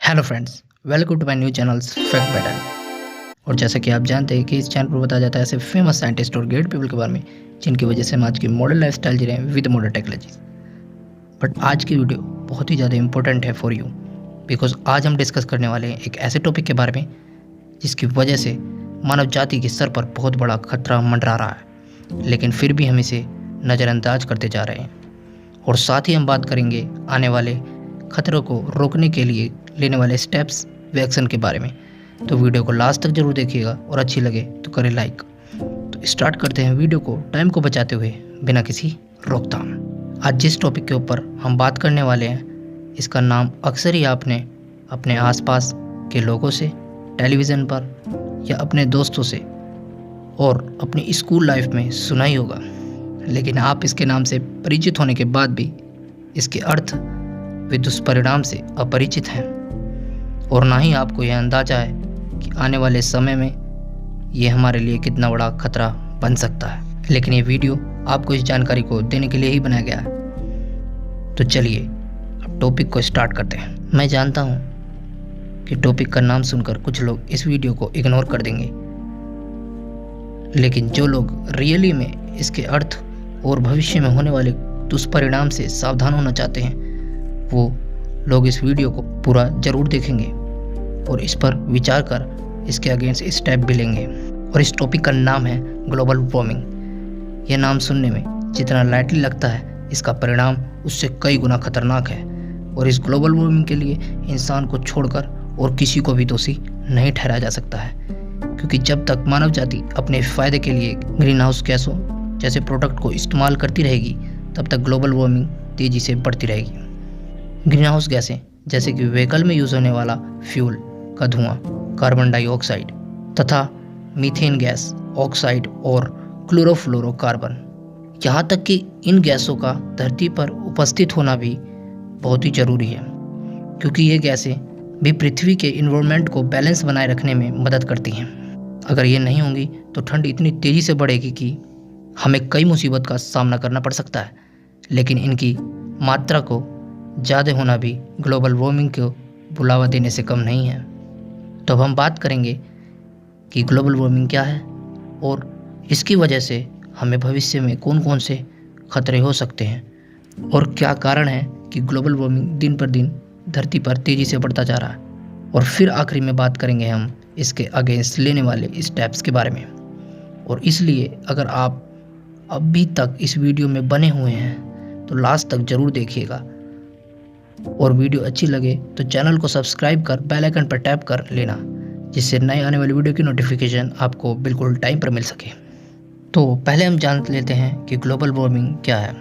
Hello friends, welcome to my new channels Fact Battle. और जैसा कि आप जानते हैं कि इस चैनल पर बताया जाता है ऐसे फेमस साइंटिस्ट और ग्रेट पीपल के बारे में जिनकी वजह से हम आज की मॉडर्न लाइफस्टाइल जी रहे हैं विद मॉडर्न टेक्नोलॉजी। बट आज की वीडियो बहुत ही ज़्यादा इंपॉर्टेंट है फॉर यू, बिकॉज आज हम डिस्कस करने वाले हैं एक ऐसे टॉपिक के बारे में जिसकी वजह से मानव जाति के सर पर बहुत बड़ा खतरा मंडरा रहा है, लेकिन फिर भी हम इसे नज़रअंदाज करते जा रहे हैं। और साथ ही हम बात करेंगे आने वाले खतरों को रोकने के लिए लेने वाले स्टेप्स व एक्शन के बारे में। तो वीडियो को लास्ट तक जरूर देखिएगा और अच्छी लगे तो करें लाइक। तो स्टार्ट करते हैं वीडियो को टाइम को बचाते हुए बिना किसी रोकथाम। आज जिस टॉपिक के ऊपर हम बात करने वाले हैं इसका नाम अक्सर ही आपने अपने आसपास के लोगों से, टेलीविज़न पर या अपने दोस्तों से और अपनी स्कूल लाइफ में सुना ही होगा, लेकिन आप इसके नाम से परिचित होने के बाद भी इसके अर्थ वे दुष्परिणाम से अपरिचित हैं और ना ही आपको यह अंदाजा है कि आने वाले समय में ये हमारे लिए कितना बड़ा खतरा बन सकता है। लेकिन ये वीडियो आपको इस जानकारी को देने के लिए ही बनाया गया है। तो चलिए अब टॉपिक को स्टार्ट करते हैं। मैं जानता हूँ कि टॉपिक का नाम सुनकर कुछ लोग इस वीडियो को इग्नोर कर देंगे, लेकिन जो लोग रियली में इसके अर्थ और भविष्य में होने वाले दुष्परिणाम से सावधान होना चाहते हैं वो लोग इस वीडियो को पूरा जरूर देखेंगे और इस पर विचार कर इसके अगेंस्ट स्टेप भी लेंगे। और इस टॉपिक का नाम है ग्लोबल वार्मिंग। यह नाम सुनने में जितना लाइटली लगता है, इसका परिणाम उससे कई गुना खतरनाक है। और इस ग्लोबल वार्मिंग के लिए इंसान को छोड़कर और किसी को भी दोषी नहीं ठहराया जा सकता है, क्योंकि जब तक मानव जाति अपने फ़ायदे के लिए ग्रीन हाउस गैसों जैसे प्रोडक्ट को इस्तेमाल करती रहेगी, तब तक ग्लोबल वार्मिंग तेज़ी से बढ़ती रहेगी। ग्रीन हाउस गैसें जैसे कि व्हीकल में यूज़ होने वाला फ्यूल का धुआं, कार्बन डाइऑक्साइड तथा मीथेन गैस ऑक्साइड और क्लोरोफ्लोरोकार्बन, यहाँ तक कि इन गैसों का धरती पर उपस्थित होना भी बहुत ही ज़रूरी है, क्योंकि ये गैसें भी पृथ्वी के इन्वायरमेंट को बैलेंस बनाए रखने में मदद करती हैं। अगर ये नहीं होंगी तो ठंड इतनी तेज़ी से बढ़ेगी कि हमें कई मुसीबत का सामना करना पड़ सकता है। लेकिन इनकी मात्रा को ज़्यादा होना भी ग्लोबल वार्मिंग को बुलावा देने से कम नहीं है। तो अब हम बात करेंगे कि ग्लोबल वार्मिंग क्या है और इसकी वजह से हमें भविष्य में कौन कौन से खतरे हो सकते हैं और क्या कारण है कि ग्लोबल वार्मिंग दिन पर दिन धरती पर तेज़ी से बढ़ता जा रहा है। और फिर आखिरी में बात करेंगे हम इसके अगेंस्ट लेने वाले स्टेप्स के बारे में। और इसलिए अगर आप अभी तक इस वीडियो में बने हुए हैं तो लास्ट तक ज़रूर देखिएगा, और वीडियो अच्छी लगे तो चैनल को सब्सक्राइब कर बेल आइकन पर टैप कर लेना, जिससे नए आने वाली वीडियो की नोटिफिकेशन आपको बिल्कुल टाइम पर मिल सके। तो पहले हम जान लेते हैं कि ग्लोबल वार्मिंग क्या है।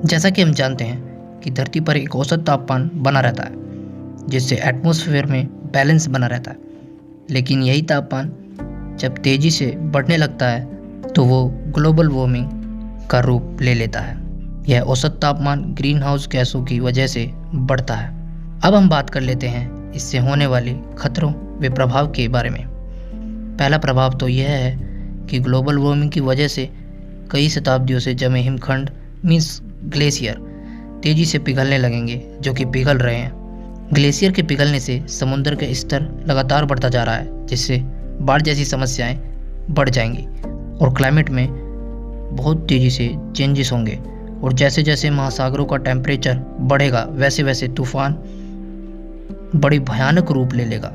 जैसा कि हम जानते हैं कि धरती पर एक औसत तापमान बना रहता है, जिससे एटमॉस्फेयर में बैलेंस बना रहता है। लेकिन यही तापमान जब तेज़ी से बढ़ने लगता है तो वो ग्लोबल वार्मिंग का रूप ले लेता है। यह औसत तापमान ग्रीन हाउस गैसों की वजह से बढ़ता है। अब हम बात कर लेते हैं इससे होने वाले खतरों व प्रभाव के बारे में। पहला प्रभाव तो यह है कि ग्लोबल वार्मिंग की वजह से कई शताब्दियों से जमे हिमखंड मीन्स ग्लेशियर तेज़ी से पिघलने लगेंगे, जो कि पिघल रहे हैं। ग्लेशियर के पिघलने से समुद्र का स्तर लगातार बढ़ता जा रहा है, जिससे बाढ़ जैसी समस्याएं बढ़ जाएंगी और क्लाइमेट में बहुत तेज़ी से चेंजेस होंगे। और जैसे जैसे महासागरों का टेम्परेचर बढ़ेगा वैसे वैसे तूफान बड़ी भयानक रूप ले लेगा,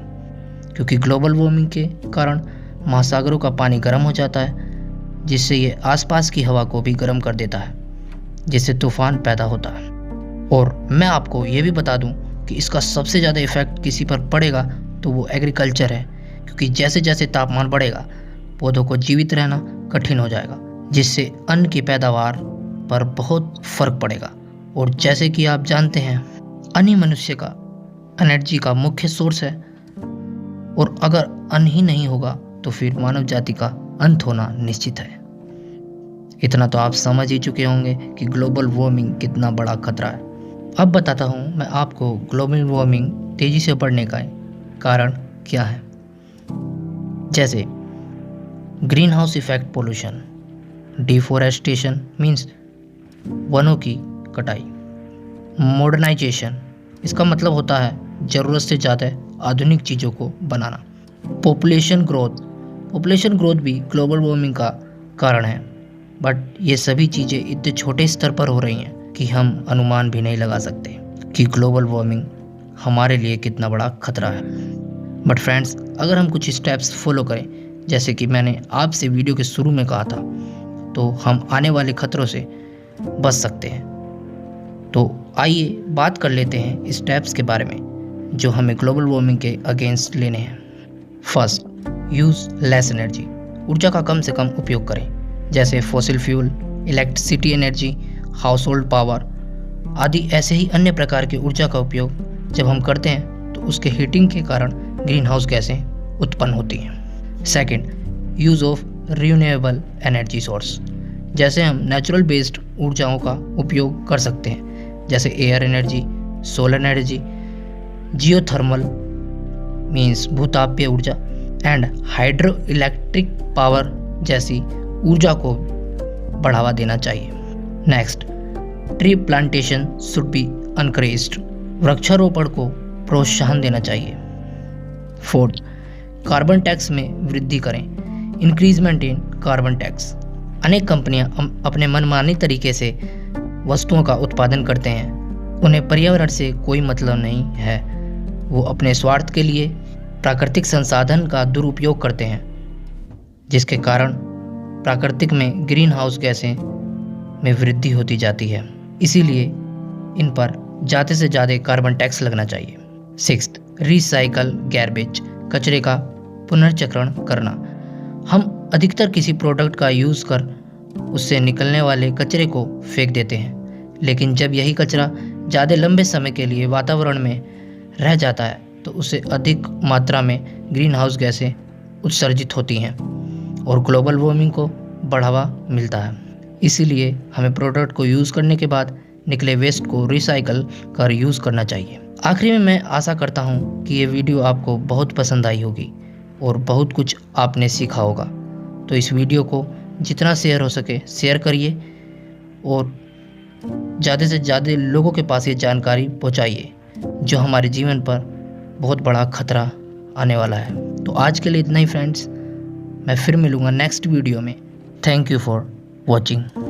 क्योंकि ग्लोबल वार्मिंग के कारण महासागरों का पानी गर्म हो जाता है, जिससे ये आसपास की हवा को भी गर्म कर देता है, जिससे तूफान पैदा होता है। और मैं आपको ये भी बता दूं कि इसका सबसे ज़्यादा इफेक्ट किसी पर पड़ेगा तो वो एग्रीकल्चर है, क्योंकि जैसे जैसे तापमान बढ़ेगा पौधों को जीवित रहना कठिन हो जाएगा, जिससे अन्न की पैदावार पर बहुत फर्क पड़ेगा। और जैसे कि आप जानते हैं अन्न ही मनुष्य का एनर्जी का मुख्य सोर्स है, और अगर अन्न ही नहीं होगा तो फिर मानव जाति का अंत होना निश्चित है। इतना तो आप समझ ही चुके होंगे कि ग्लोबल वार्मिंग कितना बड़ा खतरा है। अब बताता हूँ मैं आपको ग्लोबल वार्मिंग तेज़ी से बढ़ने का कारण क्या है। जैसे green house effect, pollution, deforestation means वनों की कटाई, मॉडर्नाइजेशन, इसका मतलब होता है ज़रूरत से ज़्यादा आधुनिक चीज़ों को बनाना। पॉपुलेशन ग्रोथ भी ग्लोबल वार्मिंग का कारण है, बट ये सभी चीज़ें इतने छोटे स्तर पर हो रही हैं कि हम अनुमान भी नहीं लगा सकते कि ग्लोबल वार्मिंग हमारे लिए कितना बड़ा खतरा है। बट फ्रेंड्स, अगर हम कुछ स्टेप्स फॉलो करें, जैसे कि मैंने आपसे वीडियो के शुरू में कहा था, तो हम आने वाले खतरों से बच सकते हैं। तो आइए बात कर लेते हैं स्टेप्स के बारे में जो हमें ग्लोबल वार्मिंग के अगेंस्ट लेने हैं। First, use less energy. ऊर्जा का कम से कम उपयोग करें, जैसे fossil fuel, electricity energy, house hold power आदि। ऐसे ही अन्य प्रकार की ऊर्जा का उपयोग जब हम करते हैं तो उसके हीटिंग के कारण ग्रीन हाउस गैसें उत्पन्न होती हैं। Second, use of renewable energy source. जैसे हम नेचुरल बेस्ड ऊर्जाओं का उपयोग कर सकते हैं, जैसे air energy, solar energy, geothermal means भूतापीय ऊर्जा एंड हाइड्रो इलेक्ट्रिक पावर जैसी ऊर्जा को बढ़ावा देना चाहिए। Next, tree plantation should be encouraged. वृक्षारोपण को प्रोत्साहन देना चाहिए। फोर्थ, कार्बन टैक्स में वृद्धि करें। इंक्रीजमेंट इन कार्बन टैक्स। अनेक कंपनियां अपने मनमाने तरीके से वस्तुओं का उत्पादन करते हैं। उन्हें पर्यावरण से कोई मतलब नहीं है। वो अपने स्वार्थ के लिए प्राकृतिक संसाधन का दुरुपयोग करते हैं, जिसके कारण प्राकृतिक में ग्रीन हाउस गैसें में वृद्धि होती जाती है। इसीलिए इन पर ज़्यादा से ज़्यादा कार्बन टैक्स लगना चाहिए। Sixth, recycle garbage. कचरे का पुनर्चक्रण करना। हम अधिकतर किसी प्रोडक्ट का यूज़ कर उससे निकलने वाले कचरे को फेंक देते हैं, लेकिन जब यही कचरा ज़्यादा लंबे समय के लिए वातावरण में रह जाता है तो उससे अधिक मात्रा में ग्रीन हाउस गैसें उत्सर्जित होती हैं और ग्लोबल वार्मिंग को बढ़ावा मिलता है। इसीलिए हमें प्रोडक्ट को यूज़ करने के बाद निकले वेस्ट को रिसाइकल कर यूज़ करना चाहिए। आखिरी में मैं आशा करता हूँ कि ये वीडियो आपको बहुत पसंद आई होगी और बहुत कुछ आपने सीखा होगा। तो इस वीडियो को जितना शेयर हो सके शेयर करिए और ज़्यादा से ज़्यादा लोगों के पास ये जानकारी पहुँचाइए जो हमारे जीवन पर बहुत बड़ा खतरा आने वाला है। तो आज के लिए इतना ही फ्रेंड्स, मैं फिर मिलूँगा नेक्स्ट वीडियो में। Thank you for watching.